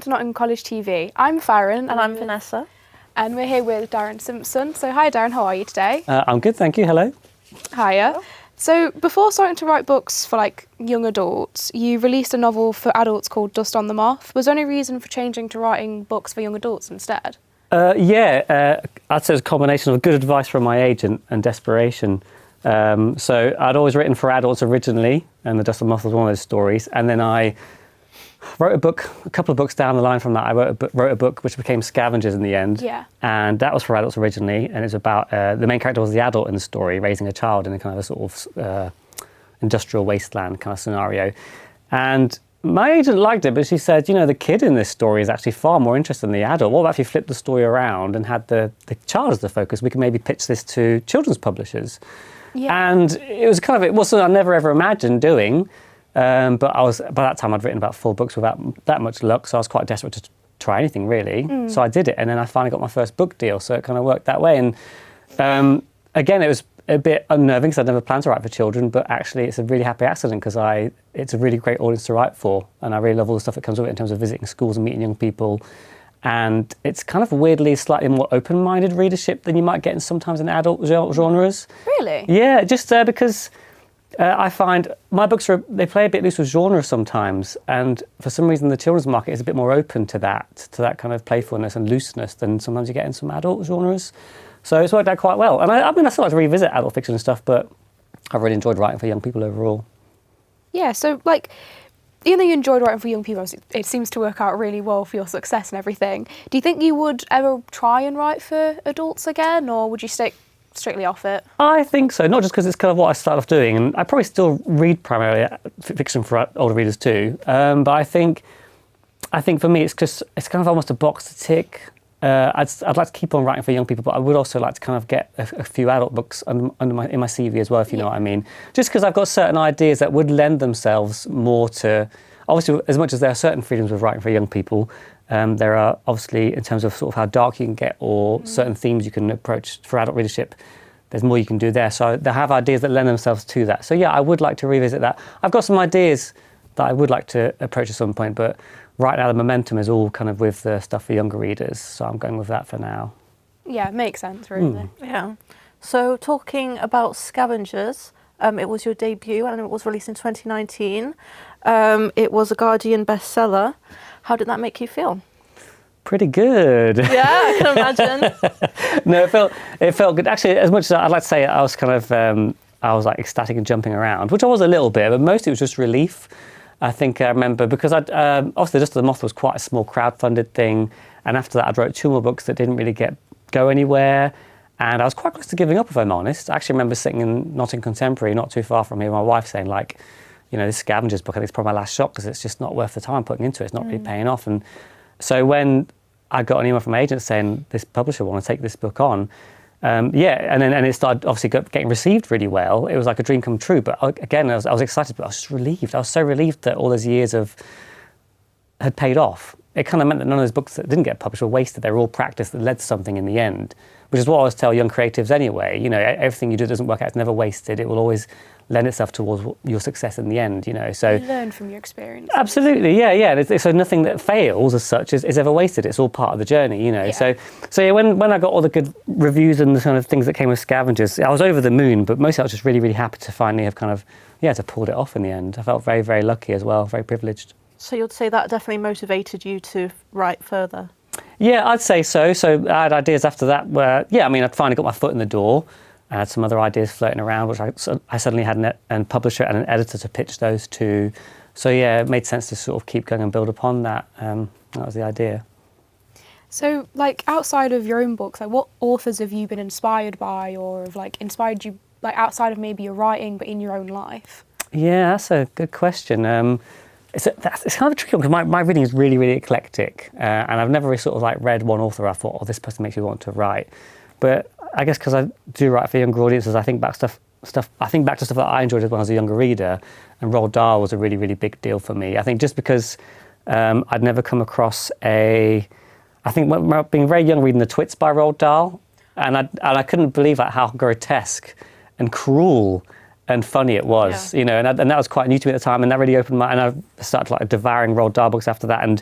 welcome to Nottingham College TV. I'm Farron. And I'm Vanessa. And we're here with Darren Simpson. So hi Darren, how are you today? I'm good, thank you. Hello. Hiya. So before starting to write books for like young adults, you released a novel for adults called Dust on the Moth. Was there any reason for changing to writing books for young adults instead? I'd say it's a combination of good advice from my agent and desperation. So I'd always written for adults originally, and The Dust on the Moth was one of those stories. And then I wrote a couple of books down the line from that. I wrote a book which became Scavengers in the end. Yeah. And that was for adults originally, and it was about, the main character was the adult in the story, raising a child in a kind of a sort of industrial wasteland kind of scenario. And my agent liked it, but she said, you know, the kid in this story is actually far more interested than the adult. What about if you flipped the story around and had the child as the focus? We could maybe pitch this to children's publishers. Yeah. And it was something I never ever imagined doing. But by that time I'd written about 4 books without that much luck, so I was quite desperate to try anything really. So I did it, and then I finally got my first book deal, so it kind of worked that way. And again, it was a bit unnerving because I'd never planned to write for children, but actually it's a really happy accident because it's a really great audience to write for, and I really love all the stuff that comes with it in terms of visiting schools and meeting young people. And it's kind of weirdly slightly more open-minded readership than you might get sometimes in adult genres. Really? Yeah, just because I find my books they play a bit loose with genre sometimes, and for some reason the children's market is a bit more open to that kind of playfulness and looseness than sometimes you get in some adult genres. So it's worked out quite well. And I mean, I still like to revisit adult fiction and stuff, but I've really enjoyed writing for young people overall. Yeah, so like, even though you enjoyed writing for young people, it seems to work out really well for your success and everything. Do you think you would ever try and write for adults again, or would you stick strictly off it? I think so, not just because it's kind of what I started off doing, and I probably still read primarily fiction for older readers too, but I think for me it's kind of almost a box to tick. I'd like to keep on writing for young people, but I would also like to kind of get a few adult books in my CV as well, if you know what I mean. Just because I've got certain ideas that would lend themselves more to, obviously, as much as there are certain freedoms with writing for young people, there are obviously, in terms of sort of how dark you can get or certain themes you can approach for adult readership, there's more you can do there. So they have ideas that lend themselves to that. So yeah, I would like to revisit that. I've got some ideas that I would like to approach at some point, but right now the momentum is all kind of with the stuff for younger readers, so I'm going with that for now. Yeah, makes sense, really. Yeah. So talking about Scavengers, it was your debut and it was released in 2019. It was a Guardian bestseller. How did that make you feel? Pretty good. Yeah, I can imagine. No, it felt good. Actually, as much as I'd like to say I was kind of, I was like ecstatic and jumping around, which I was a little bit, but mostly it was just relief. I think I remember because obviously Dust on the Moth was quite a small crowdfunded thing, and after that I wrote 2 more books that didn't really go anywhere, and I was quite close to giving up, if I'm honest. I actually remember sitting in Nottingham Contemporary, not too far from here, my wife saying like, you know, this Scavengers book, I think it's probably my last shot because it's just not worth the time putting into it. It's not really paying off. And so when I got an email from my agent saying this publisher want to take this book on, and it started obviously getting received really well. It was like a dream come true. But again, I was excited, but I was just relieved. I was so relieved that all those years had paid off. It kind of meant that none of those books that didn't get published were wasted. They were all practice that led to something in the end, which is what I always tell young creatives anyway. You know, everything you do doesn't work out. It's never wasted. It will always lend itself towards your success in the end, you know. So you learn from your experience. Absolutely, yeah. So nothing that fails as such is ever wasted. It's all part of the journey, you know. Yeah. So yeah, when I got all the good reviews and the kind of things that came with Scavengers, I was over the moon, but mostly I was just really, really happy to finally have to pulled it off in the end. I felt very, very lucky as well, very privileged. So you'd say that definitely motivated you to write further? Yeah, I'd say so. So I had ideas after that where, I'd finally got my foot in the door. I had some other ideas floating around, which I suddenly had a publisher and an editor to pitch those to. So yeah, it made sense to sort of keep going and build upon that. That was the idea. So, like, outside of your own books, like, what authors have you been inspired by, or have like inspired you, like, outside of maybe your writing, but in your own life? Yeah, that's a good question. It's kind of a tricky one because my reading is really, really eclectic, and I've never really sort of like read one author I thought, oh, this person makes me want to write. But I guess because I do write for younger audiences, I think back to stuff that I enjoyed when I was a younger reader, and Roald Dahl was a really, really big deal for me. I think just because I'd never come across when being very young, reading The Twits by Roald Dahl, and I couldn't believe like how grotesque and cruel and funny it was, you know, and that was quite new to me at the time, and that really opened my, and I started like devouring Roald Dahl books after that, and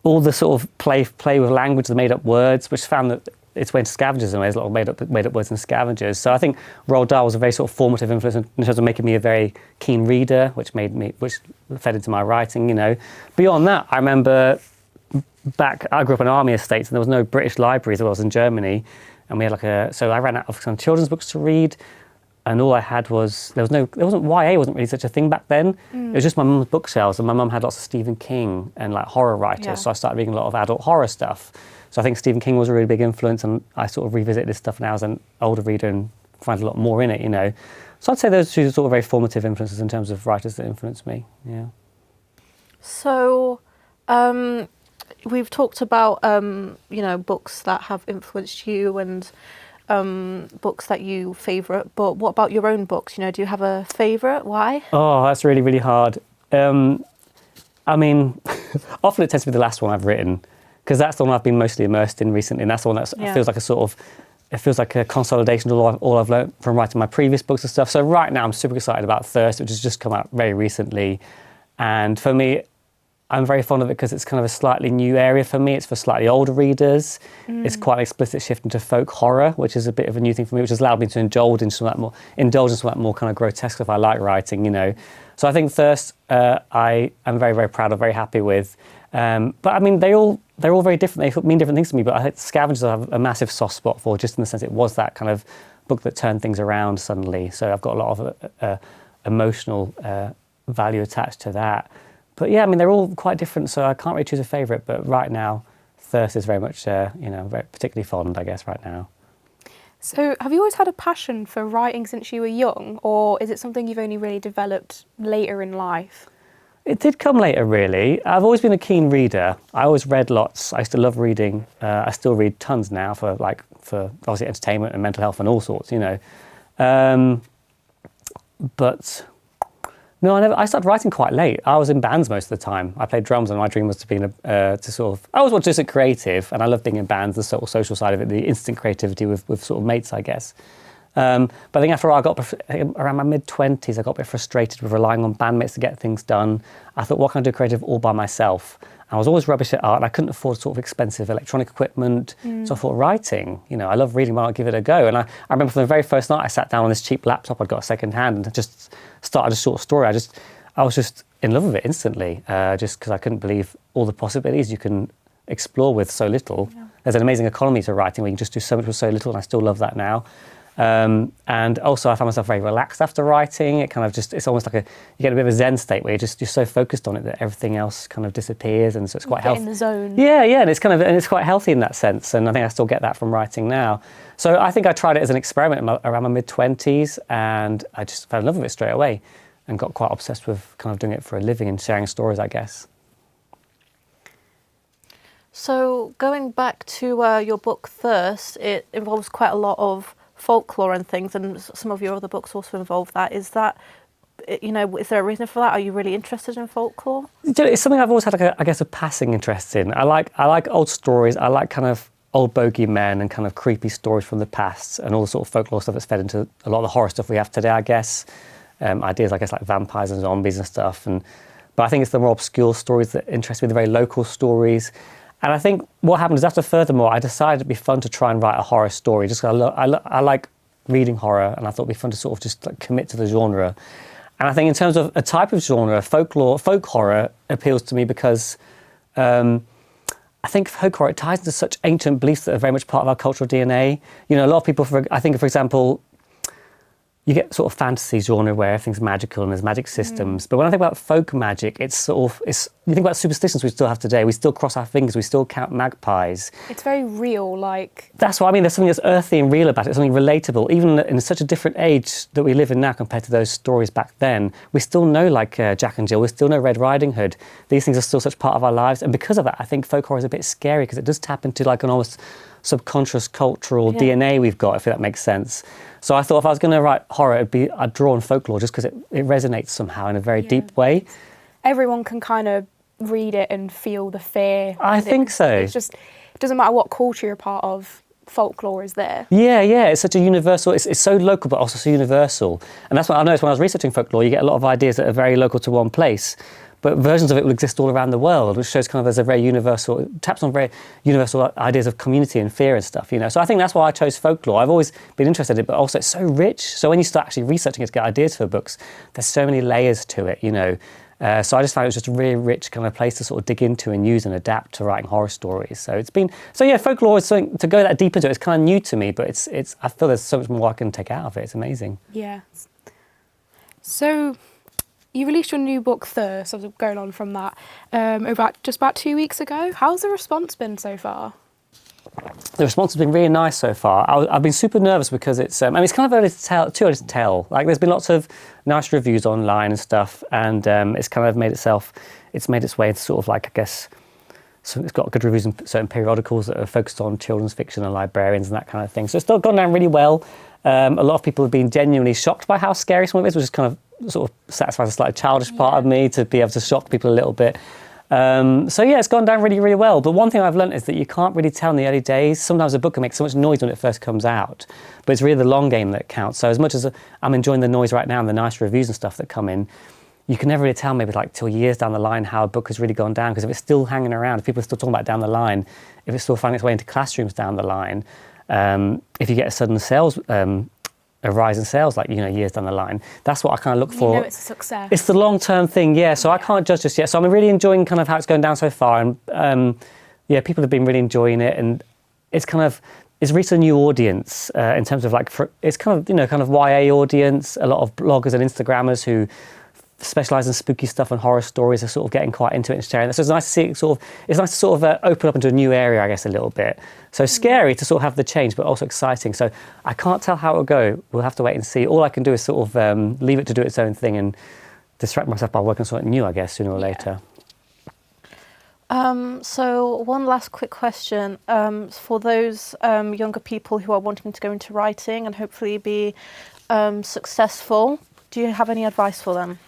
all the sort of play with language, the made up words, which found that its way into scavengers in ways, a lot of made up words in scavengers. So I think Roald Dahl was a very sort of formative influence in terms of making me a very keen reader, which fed into my writing, you know. Beyond that, I remember I grew up in army estates and there was no British libraries as well as in Germany. And we had so I ran out of some children's books to read. And all I had was, YA wasn't really such a thing back then. It was just my mum's bookshelves, and my mum had lots of Stephen King and like horror writers. Yeah. So I started reading a lot of adult horror stuff. So I think Stephen King was a really big influence, and I sort of revisit this stuff now as an older reader and find a lot more in it, you know. So I'd say those two are sort of very formative influences in terms of writers that influenced me, yeah. So, we've talked about, books that have influenced you and books that you favourite, but what about your own books? You know, do you have a favourite? Why? Oh, that's really, really hard. I mean, often it tends to be the last one I've written, because that's the one I've been mostly immersed in recently, and that's the one that feels like it feels like a consolidation of all I've learned from writing my previous books and stuff. So right now I'm super excited about Thirst, which has just come out very recently. And for me, I'm very fond of it because it's kind of a slightly new area for me. It's for slightly older readers. It's quite an explicit shift into folk horror, which is a bit of a new thing for me, which has allowed me to indulge in some of that more kind of grotesque stuff I like writing, you know. So I think Thirst, I am very, very proud of, very happy with. But I mean, they're all very different. They mean different things to me. But I think Scavengers I have a massive soft spot for, just in the sense it was that kind of book that turned things around suddenly. So I've got a lot of emotional value attached to that. But yeah, I mean, they're all quite different, so I can't really choose a favourite. But right now, Thirst is very much, very particularly fond, I guess, right now. So have you always had a passion for writing since you were young, or is it something you've only really developed later in life? It did come later, really. I've always been a keen reader. I always read lots. I used to love reading. I still read tons now for obviously entertainment and mental health and all sorts, you know. But no, I started writing quite late. I was in bands most of the time. I played drums, and my dream was to be I always wanted to do something creative, and I love being in bands, the sort of social side of it, the instant creativity with sort of mates, I guess. But I think after a while, around my mid-20s, I got a bit frustrated with relying on bandmates to get things done. I thought, what can I do creative all by myself? I was always rubbish at art, and I couldn't afford sort of expensive electronic equipment. So I thought, writing, you know, I love reading, why not give it a go? And I remember from the very first night I sat down on this cheap laptop I'd got second hand and just started a short story. I was just in love with it instantly, just because I couldn't believe all the possibilities you can explore with so little. Yeah. There's an amazing economy to writing where you can just do so much with so little, and I still love that now. And also I found myself very relaxed after writing. It kind of it's almost like you get a bit of a Zen state where you're so focused on it that everything else kind of disappears, and so it's quite healthy. In the zone. Yeah, and it's quite healthy in that sense, and I think I still get that from writing now. So I think I tried it as an experiment around my mid-20s, and I just fell in love with it straight away and got quite obsessed with kind of doing it for a living and sharing stories, I guess. So going back to your book Thirst, it involves quite a lot of folklore and things, and some of your other books also involve that. Is there a reason for that? Are you really interested in folklore? It's something I've always had, a passing interest in. I like old stories. I like kind of old bogeymen and kind of creepy stories from the past, and all the sort of folklore stuff that's fed into a lot of the horror stuff we have today, I guess. Ideas, I guess, like vampires and zombies and stuff. But I think it's the more obscure stories that interest me, the very local stories. And I think what happened is after Furthermore, I decided it'd be fun to try and write a horror story. Just 'cause I like reading horror, and I thought it'd be fun to sort of just commit to the genre. And I think in terms of a type of genre, folk horror appeals to me because I think folk horror, it ties into such ancient beliefs that are very much part of our cultural DNA. You know, a lot of people, I think, for example, you get sort of fantasy genre where everything's magical and there's magic systems. But when I think about folk magic, you think about superstitions we still have today. We still cross our fingers, we still count magpies. It's very real, like... That's what I mean. There's something that's earthy and real about it, something relatable. Even in such a different age that we live in now compared to those stories back then, we still know Jack and Jill, we still know Red Riding Hood. These things are still such part of our lives. And because of that, I think folk horror is a bit scary because it does tap into like an almost subconscious cultural DNA we've got, if that makes sense. So I thought if I was going to write horror, I'd draw on folklore just because it resonates somehow in a very deep way. Everyone can kind of read it and feel the fear. I think so. It's just, it doesn't matter what culture you're part of, folklore is there. Yeah, it's such a universal, it's so local but also so universal. And that's what I noticed when I was researching folklore, you get a lot of ideas that are very local to one place. but versions of it will exist all around the world, which shows kind of there's a very universal, taps on very universal ideas of community and fear and stuff, you know. So I think that's why I chose folklore. I've always been interested in it, but also it's so rich. So when you start actually researching it to get ideas for books, there's so many layers to it, you know. So I just found it was just a really rich kind of place to sort of dig into and use and adapt to writing horror stories. So folklore is something to go that deep into. It's kind of new to me, but it's I feel there's so much more I can take out of it. It's amazing. Yeah. So you released your new book, Thirst, sort of going on from that, about 2 weeks ago. How's the response been so far? The response has been really nice so far. I've been super nervous because it's it's kind of too early to tell. Like there's been lots of nice reviews online and stuff, and it's kind of made its way into sort of like, I guess, so it's got good reviews in certain periodicals that are focused on children's fiction and librarians and that kind of thing. So it's still gone down really well. A lot of people have been genuinely shocked by how scary some of it is, which is kind of sort of satisfies a slightly childish part of me to be able to shock people a little bit. So yeah, it's gone down really, really well. But one thing I've learned is that you can't really tell in the early days. Sometimes a book can make so much noise when it first comes out, but it's really the long game that counts. So as much as I'm enjoying the noise right now and the nice reviews and stuff that come in, you can never really tell maybe like till years down the line how a book has really gone down, because if it's still hanging around, if people are still talking about it down the line, if it's still finding its way into classrooms down the line, if you get a sudden a rise in sales, like, you know, years down the line. That's what I kind of look for. You know it's a success. It's the long-term thing, yeah. So I can't judge just yet. So I'm really enjoying kind of how it's going down so far. And yeah, people have been really enjoying it. And it's reached a new audience in terms of like, it's kind of, you know, kind of YA audience. A lot of bloggers and Instagrammers who specialise in spooky stuff and horror stories are sort of getting quite into it and sharing it. So it's nice to see it it's nice to sort of open up into a new area, I guess, a little bit. So scary to sort of have the change, but also exciting. So I can't tell how it'll go. We'll have to wait and see. All I can do is sort of leave it to do its own thing and distract myself by working on something new, I guess, sooner or later. So one last quick question. For those younger people who are wanting to go into writing and hopefully be successful, do you have any advice for them?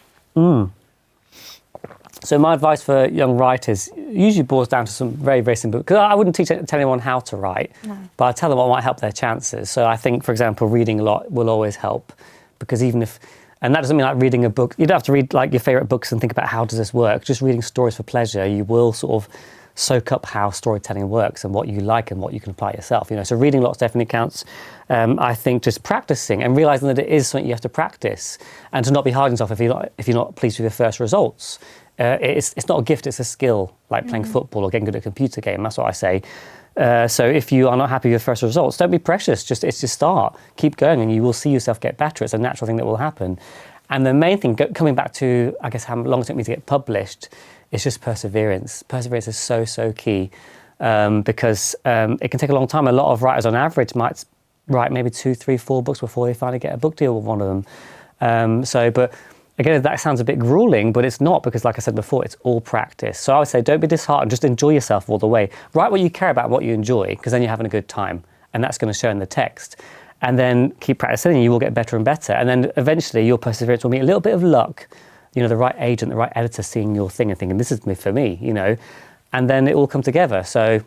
So my advice for young writers usually boils down to some very, very simple, because I wouldn't tell anyone how to write, but I tell them what might help their chances. So I think, for example, reading a lot will always help, because and that doesn't mean like reading a book, you don't have to read like your favourite books and think about how does this work. Just reading stories for pleasure, you will sort of soak up how storytelling works and what you like and what you can apply yourself. You know, so reading lots definitely counts. I think just practicing and realising that it is something you have to practice, and to not be hard on yourself if you're not pleased with your first results. It's not a gift, it's a skill, like playing football or getting good at a computer game. That's what I say. So if you are not happy with your first results, don't be precious. It's just start, keep going, and you will see yourself get better. It's a natural thing that will happen. And the main thing, coming back to, I guess, how long it took me to get published, is just perseverance. Perseverance is so, so key, because it can take a long time. A lot of writers on average might write maybe 2, 3, 4 books before they finally get a book deal with one of them. But again, that sounds a bit grueling, but it's not, because like I said before, it's all practice. So I would say don't be disheartened, just enjoy yourself all the way. Write what you care about and what you enjoy, because then you're having a good time, and that's going to show in the text. And then keep practicing and you will get better and better. And then eventually your perseverance will meet a little bit of luck, you know, the right agent, the right editor seeing your thing and thinking, this is for me, you know, and then it will come together. So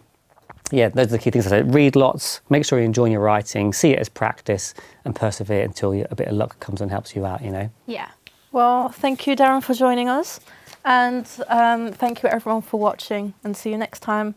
yeah, those are the key things I say. Read lots, make sure you're enjoying your writing, see it as practice, and persevere until a bit of luck comes and helps you out, you know. Yeah. Well, thank you, Darren, for joining us. And thank you, everyone, for watching, and see you next time.